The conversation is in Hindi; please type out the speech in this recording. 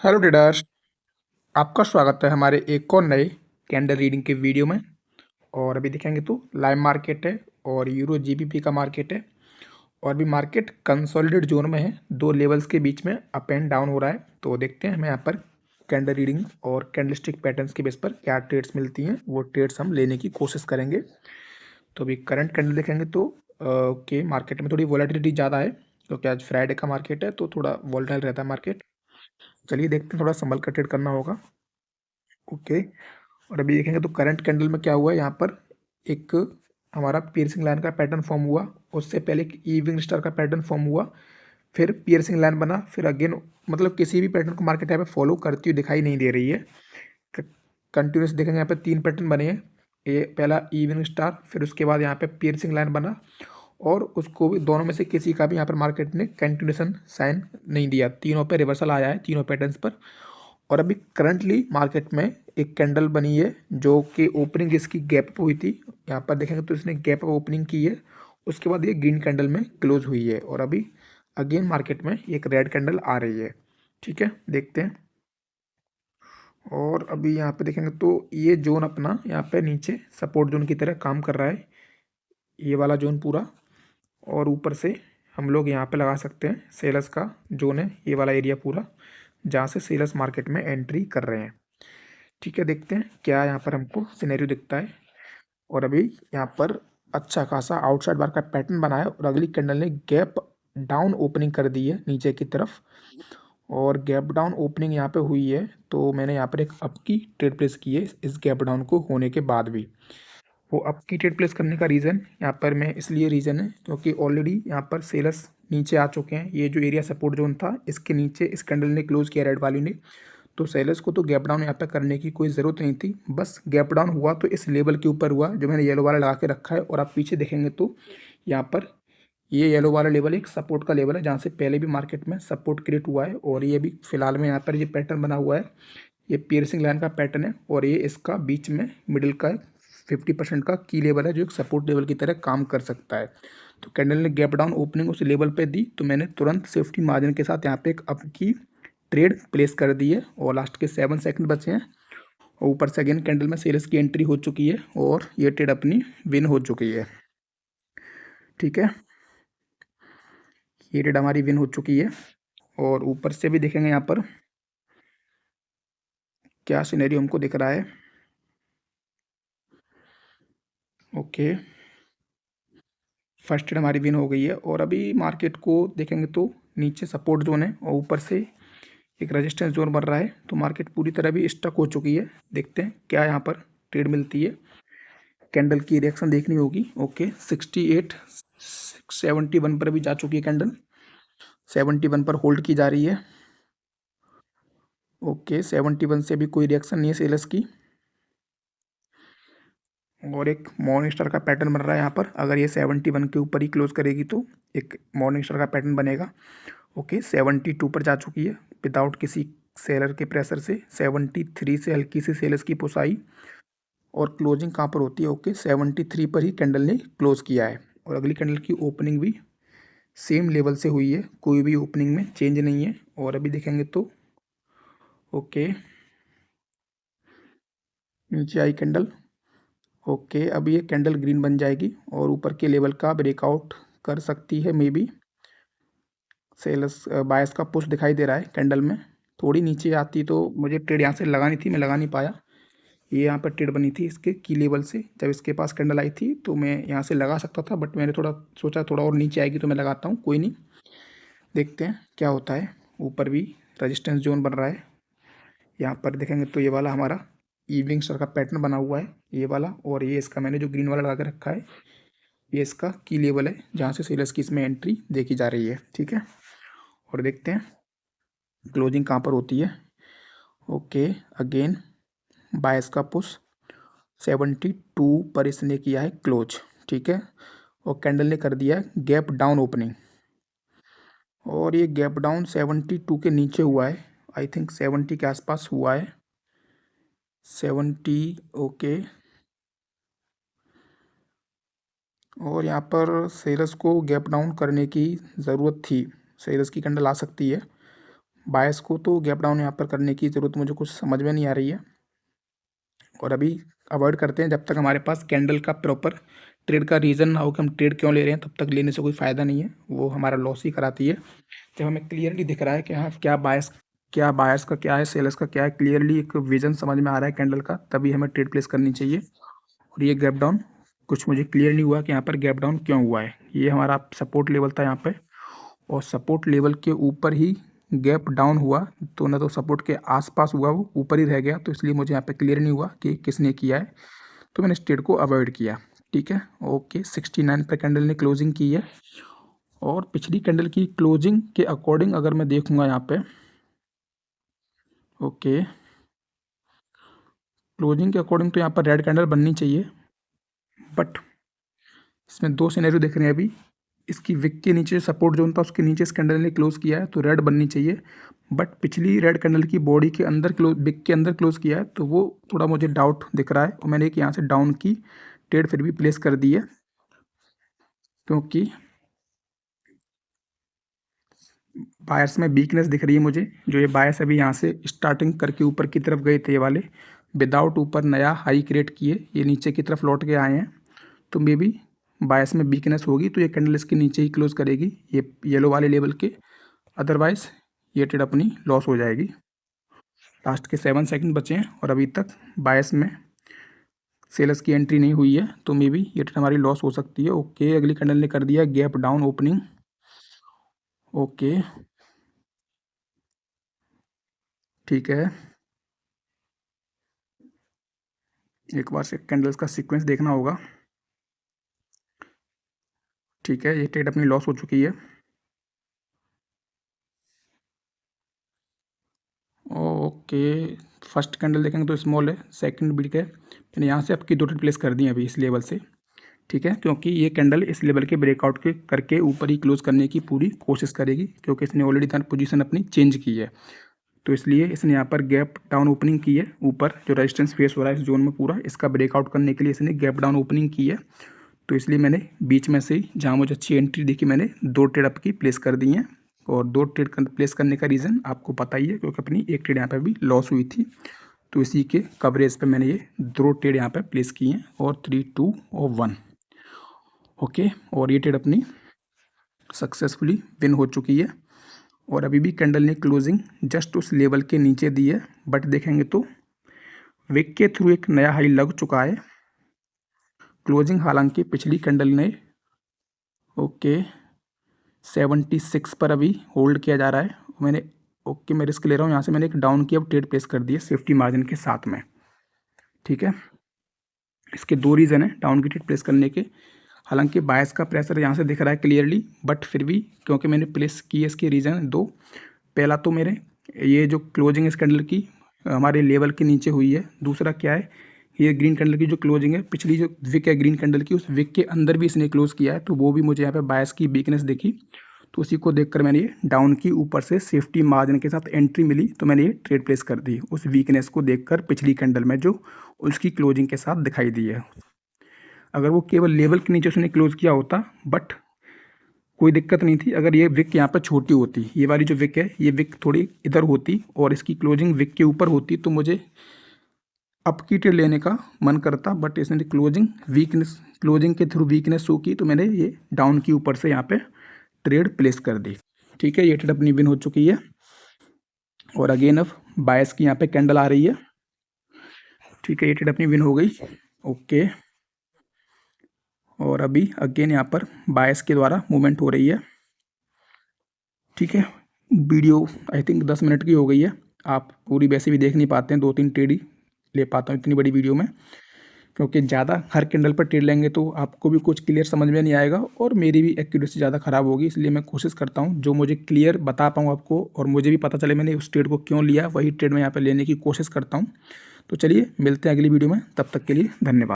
Hello traders. आपका स्वागत है हमारे एक और नए कैंडल रीडिंग के वीडियो में। और अभी देखेंगे तो लाइव मार्केट है और यूरो जीबीपी का मार्केट है। और भी मार्केट कंसोलिडेट जोन में है, दो लेवल्स के बीच में अप एंड डाउन हो रहा है। तो देखते हैं हमें यहाँ पर कैंडल रीडिंग और कैंडलस्टिक पैटर्न्स के बेस पर क्या ट्रेड्स मिलती हैं, वो ट्रेड्स हम लेने की कोशिश करेंगे। तो अभी करंट कैंडल देखेंगे तो के मार्केट में थोड़ी वॉलेटिलिटी ज़्यादा है, क्योंकि आज फ्राइडे का मार्केट है तो थोड़ा वॉलेटाइल रहता है मार्केट। चलिए देखते हैं, थोड़ा संभल कर ट्रेड करना होगा। ओके। और अभी देखेंगे तो करंट कैंडल में क्या हुआ है, यहाँ पर एक हमारा पियर्सिंग लाइन का पैटर्न फॉर्म हुआ। उससे पहले एक इवनिंग स्टार का पैटर्न फॉर्म हुआ, फिर पियर्सिंग लाइन बना, फिर अगेन मतलब किसी भी पैटर्न को मार्केट यहाँ पे फॉलो करती हुई दिखाई नहीं दे रही है। कंटिन्यूस देखेंगे यहाँ पे तीन पैटर्न बने हैं। ये पहला इवनिंग स्टार, फिर उसके बाद यहाँ पे पियर्सिंग लाइन बना, और उसको भी दोनों में से किसी का भी यहाँ पर मार्केट ने कंटिन्यूशन साइन नहीं दिया। तीनों पे रिवर्सल आया है, तीनों पैटर्न्स पर। और अभी करंटली मार्केट में एक कैंडल बनी है जो कि ओपनिंग इसकी गैप अप हुई थी। यहाँ पर देखेंगे तो इसने गैप अप ओपनिंग की है, उसके बाद ये ग्रीन कैंडल में क्लोज हुई है। और अभी अगेन मार्केट में एक रेड कैंडल आ रही है। ठीक है, देखते हैं। और अभी यहाँ पे देखेंगे तो ये जोन अपना यहाँ पे नीचे सपोर्ट जोन की तरह काम कर रहा है, ये वाला जोन पूरा। और ऊपर से हम लोग यहाँ पे लगा सकते हैं सेलर्स का जोन है, ये वाला एरिया पूरा, जहाँ से सेलर्स मार्केट में एंट्री कर रहे हैं। ठीक है, देखते हैं क्या यहाँ पर हमको सिनेरियो दिखता है। और अभी यहाँ पर अच्छा खासा आउटसाइड बार का पैटर्न बना है, और अगली कैंडल ने गैप डाउन ओपनिंग कर दी है नीचे की तरफ। और गैप डाउन ओपनिंग यहाँ पे हुई है, तो मैंने यहाँ पर एक अप की ट्रेड प्लेस की है इस गैप डाउन को होने के बाद भी। वो अप की ट्रेड प्लेस करने का रीज़न यहाँ पर मैं इसलिए रीज़न है क्योंकि ऑलरेडी यहाँ पर सेलर्स नीचे आ चुके हैं। ये जो एरिया सपोर्ट जोन था, इसके नीचे इस कैंडल ने क्लोज किया रेड वाली ने। तो सेलर्स को तो गैप डाउन यहाँ पे करने की कोई ज़रूरत नहीं थी, बस गैप डाउन हुआ तो इस लेवल के ऊपर हुआ जो मैंने येलो वाला लगा के रखा है। और आप पीछे देखेंगे तो यहाँ पर ये येलो वाला लेवल एक सपोर्ट का लेवल है, जहाँ से पहले भी मार्केट में सपोर्ट क्रिएट हुआ है। और ये भी फिलहाल में यहाँ पर ये पैटर्न बना हुआ है, ये पियर्सिंग लाइन का पैटर्न है। और ये इसका बीच में मिडिल का 50% का की लेवल है, जो एक सपोर्ट लेवल की तरह काम कर सकता है। तो कैंडल ने गैप डाउन ओपनिंग उस लेवल पे दी, तो मैंने तुरंत सेफ्टी मार्जिन के साथ यहाँ पे एक अप की ट्रेड प्लेस कर दी है। और लास्ट के 7 सेकंड बचे हैं, और ऊपर से अगेन कैंडल में सेल्स की एंट्री हो चुकी है, और ये ट्रेड अपनी विन हो चुकी है। ठीक है, ये ट्रेड हमारी विन हो चुकी है। और ऊपर से भी देखेंगे यहाँ पर क्या सिनेरियो हमको दिख रहा है। ओके, फर्स्ट ट्रेड हमारी विन हो गई है। और अभी मार्केट को देखेंगे तो नीचे सपोर्ट जोन है, और ऊपर से एक रेजिस्टेंस जोन बन रहा है। तो मार्केट पूरी तरह भी स्टक हो चुकी है। देखते हैं क्या यहाँ पर ट्रेड मिलती है। कैंडल की रिएक्शन देखनी होगी। ओके, 6871 पर भी जा चुकी है कैंडल, 71 पर होल्ड की जा रही है। ओके, 71 से भी कोई रिएक्शन नहीं है सेलर्स की। और एक मॉर्निंग स्टार का पैटर्न बन रहा है यहाँ पर, अगर ये 71 के ऊपर ही क्लोज करेगी तो एक मॉर्निंग स्टार का पैटर्न बनेगा। ओके, 72 पर जा चुकी है विदाउट किसी सेलर के प्रेशर से। 73 से हल्की सी सेलर्स की पुश आई, और क्लोजिंग कहाँ पर होती है। ओके, 73 पर ही कैंडल ने क्लोज किया है। और अगली कैंडल की ओपनिंग भी सेम लेवल से हुई है, कोई भी ओपनिंग में चेंज नहीं है। और अभी देखेंगे तो ओके, नीचे आई कैंडल। ओके, अभी ये कैंडल ग्रीन बन जाएगी और ऊपर के लेवल का ब्रेकआउट कर सकती है मे बी। सेल्स बायस का पुश दिखाई दे रहा है कैंडल में। थोड़ी नीचे आती तो मुझे ट्रेड यहाँ से लगानी थी, मैं लगा नहीं पाया। ये यहाँ पर ट्रेड बनी थी इसके की लेवल से, जब इसके पास कैंडल आई थी तो मैं यहाँ से लगा सकता था, बट मैंने थोड़ा सोचा थोड़ा और नीचे आएगी तो मैं लगाता हूँ, कोई नहीं। देखते हैं क्या होता है। ऊपर भी रजिस्टेंस जोन बन रहा है, यहाँ पर देखेंगे तो ये वाला हमारा इवनिंग स्टार का पैटर्न बना हुआ है, ये वाला। और ये इसका मैंने जो ग्रीन वाला लगा के रखा है, ये इसका की लेवल है जहाँ से सेलर्स की इसमें एंट्री देखी जा रही है। ठीक है, और देखते हैं क्लोजिंग कहाँ पर होती है। ओके, अगेन बायस का पुश 72 पर इसने किया है क्लोज। ठीक है, और कैंडल ने कर दिया है गैप डाउन ओपनिंग, और ये गैप डाउन 72 के नीचे हुआ है। आई थिंक 70 के आसपास हुआ है, 70। ओके, और यहाँ पर सेलर्स को गैप डाउन करने की ज़रूरत थी, सेलर्स की कैंडल आ सकती है, बायस को तो गैप डाउन यहाँ पर करने की ज़रूरत मुझे कुछ समझ में नहीं आ रही है, और अभी अवॉइड करते हैं जब तक हमारे पास कैंडल का प्रॉपर ट्रेड का रीज़न ना हो कि हम ट्रेड क्यों ले रहे हैं, तब तक लेने से कोई फ़ायदा नहीं है, वो हमारा लॉस ही कराती है। जब हमें क्लियरली दिख रहा है कि हाँ क्या बायर्स का क्या है, सेलर्स का क्या है, क्लियरली एक विजन समझ में आ रहा है कैंडल का, तभी हमें ट्रेड प्लेस करनी चाहिए। और ये गैप डाउन कुछ मुझे क्लियर नहीं हुआ कि यहाँ पर गैप डाउन क्यों हुआ है। ये हमारा सपोर्ट लेवल था यहाँ पे, और सपोर्ट लेवल के ऊपर ही गैप डाउन हुआ, तो ना तो सपोर्ट के आसपास हुआ, वो ऊपर ही रह गया, तो इसलिए मुझे यहाँ पे क्लियर नहीं हुआ कि किसने किया है, तो मैंने इस ट्रेड को अवॉइड किया। ठीक है, ओके। 69 पे कैंडल ने क्लोजिंग की है, और पिछली कैंडल की क्लोजिंग के अकॉर्डिंग अगर मैं देखूंगा यहाँ पे, ओके, क्लोजिंग के अकॉर्डिंग तो यहाँ पर रेड कैंडल बननी चाहिए, बट इसमें दो सिनेरियो देख रहे हैं अभी। इसकी विक के नीचे सपोर्ट जोन था, उसके नीचे इस कैंडल ने क्लोज किया है, तो रेड बननी चाहिए, बट पिछली रेड कैंडल की बॉडी के अंदर विक के अंदर क्लोज किया है, तो वो थोड़ा मुझे डाउट दिख रहा है, और मैंने एक यहाँ से डाउन की ट्रेड फिर भी प्लेस कर दी है, क्योंकि बायर्स में वीकनेस दिख रही है मुझे। जो ये बायर्स अभी यहाँ से स्टार्टिंग करके ऊपर की तरफ गए थे, ये वाले विदाउट ऊपर नया हाई क्रिएट किए, ये नीचे की तरफ लौट के आए हैं, तो मे बी बायस में वीकनेस होगी, तो ये कैंडल इसके नीचे ही क्लोज करेगी, ये येलो वाले लेवल के, अदरवाइज ये ट्रेड अपनी लॉस हो जाएगी। लास्ट के 7 सेकंड बचे हैं, और अभी तक बायस में सेलर्स की एंट्री नहीं हुई है, तो मे बी ये ट्रेड हमारी लॉस हो सकती है। ओके, अगली कैंडल ने कर दिया गैप डाउन ओपनिंग। ओके, ठीक है, एक बार से कैंडल्स का सीक्वेंस देखना होगा। ठीक है, ये ट्रेड अपनी लॉस हो चुकी है। ओके, फर्स्ट कैंडल देखेंगे तो स्मॉल है, सेकंड बिग है, मैंने यहाँ से आपकी दो ट्रेड प्लेस कर दी है अभी इस लेवल से। ठीक है, क्योंकि ये कैंडल इस लेवल के ब्रेकआउट के करके ऊपर ही क्लोज करने की पूरी कोशिश करेगी, क्योंकि इसने ऑलरेडी पोजीशन अपनी चेंज की है, तो इसलिए इसने यहाँ पर गैप डाउन ओपनिंग की है। ऊपर जो रेजिस्टेंस फेस हो रहा है इस जोन में पूरा, इसका ब्रेकआउट करने के लिए इसने गैप डाउन ओपनिंग की है, तो इसलिए मैंने बीच में से ही जहाँ मुझे अच्छी एंट्री देखी, मैंने दो ट्रेड अप की प्लेस कर दी हैं। और दो ट्रेड प्लेस करने का रीज़न आपको पता ही है, क्योंकि अपनी एक ट्रेड यहाँ पर भी लॉस हुई थी, तो इसी के कवरेज पे मैंने ये दो ट्रेड यहाँ पे प्लेस किए हैं, और 3, 2 और 1। ओके, और ये ट्रेड अपनी सक्सेसफुली विन हो चुकी है, और अभी भी कैंडल ने क्लोजिंग जस्ट उस लेवल के नीचे दी है, बट देखेंगे तो विक के थ्रू एक नया हाई लग चुका है। क्लोजिंग हालांकि पिछली कैंडल ने ओके 76 पर अभी होल्ड किया जा रहा है, मैंने ओके मैं रिस्क ले रहा हूँ यहाँ से, मैंने एक डाउन की अब ट्रेड प्लेस कर दी है सेफ्टी मार्जिन के साथ में। ठीक है, इसके दो रीज़न है डाउन की ट्रेड प्लेस करने के। हालांकि बायस का प्रेशर यहाँ से दिख रहा है क्लियरली, बट फिर भी क्योंकि मैंने प्लेस की है, इसके रीज़न दो। पहला तो मेरे ये जो क्लोजिंग इस कैंडल की हमारे लेवल के नीचे हुई है, दूसरा क्या है, ये ग्रीन कैंडल की जो क्लोजिंग है, पिछली जो विक है ग्रीन कैंडल की, उस विक के अंदर भी इसने क्लोज किया है, तो वो भी मुझे यहाँ पे बायस की वीकनेस दिखी, तो उसी को देखकर मैंने ये डाउन की ऊपर से सेफ्टी मार्जिन के साथ एंट्री मिली, तो मैंने ये ट्रेड प्लेस कर दी उस वीकनेस को देखकर पिछली कैंडल में जो उसकी क्लोजिंग के साथ दिखाई दी है। अगर वो केवल लेवल के नीचे उसने क्लोज किया होता, बट कोई दिक्कत नहीं थी, अगर ये विक यहाँ पर छोटी होती, ये वाली जो विक है ये विक थोड़ी इधर होती और इसकी क्लोजिंग विक के ऊपर होती, तो मुझे अप की ट्रेड लेने का मन करता, बट इसने क्लोजिंग के थ्रू वीकनेस शो की, तो मैंने ये डाउन की ऊपर से यहाँ पे ट्रेड प्लेस कर दी। ठीक है, ये ट्रेड अपनी विन हो चुकी है, और अगेन अब बायस की यहाँ पे कैंडल आ रही है। ठीक है, ये ट्रेड अपनी विन हो गई। ओके, और अभी अगेन यहाँ पर बायस के द्वारा मूवमेंट हो रही है। ठीक है, वीडियो आई थिंक 10 मिनट की हो गई है, आप पूरी वैसे भी देख नहीं पाते हैं, 2-3 ट्रेड ही ले पाता हूँ इतनी बड़ी वीडियो में, क्योंकि ज़्यादा हर कैंडल पर ट्रेड लेंगे तो आपको भी कुछ क्लियर समझ में नहीं आएगा, और मेरी भी एक्यूरेसी ज़्यादा ख़राब होगी, इसलिए मैं कोशिश करता हूँ जो मुझे क्लियर बता पाऊँ आपको, और मुझे भी पता चले मैंने उस ट्रेड को क्यों लिया, वही ट्रेड मैं यहाँ पर लेने की कोशिश करता हूँ। तो चलिए मिलते हैं अगली वीडियो में, तब तक के लिए धन्यवाद।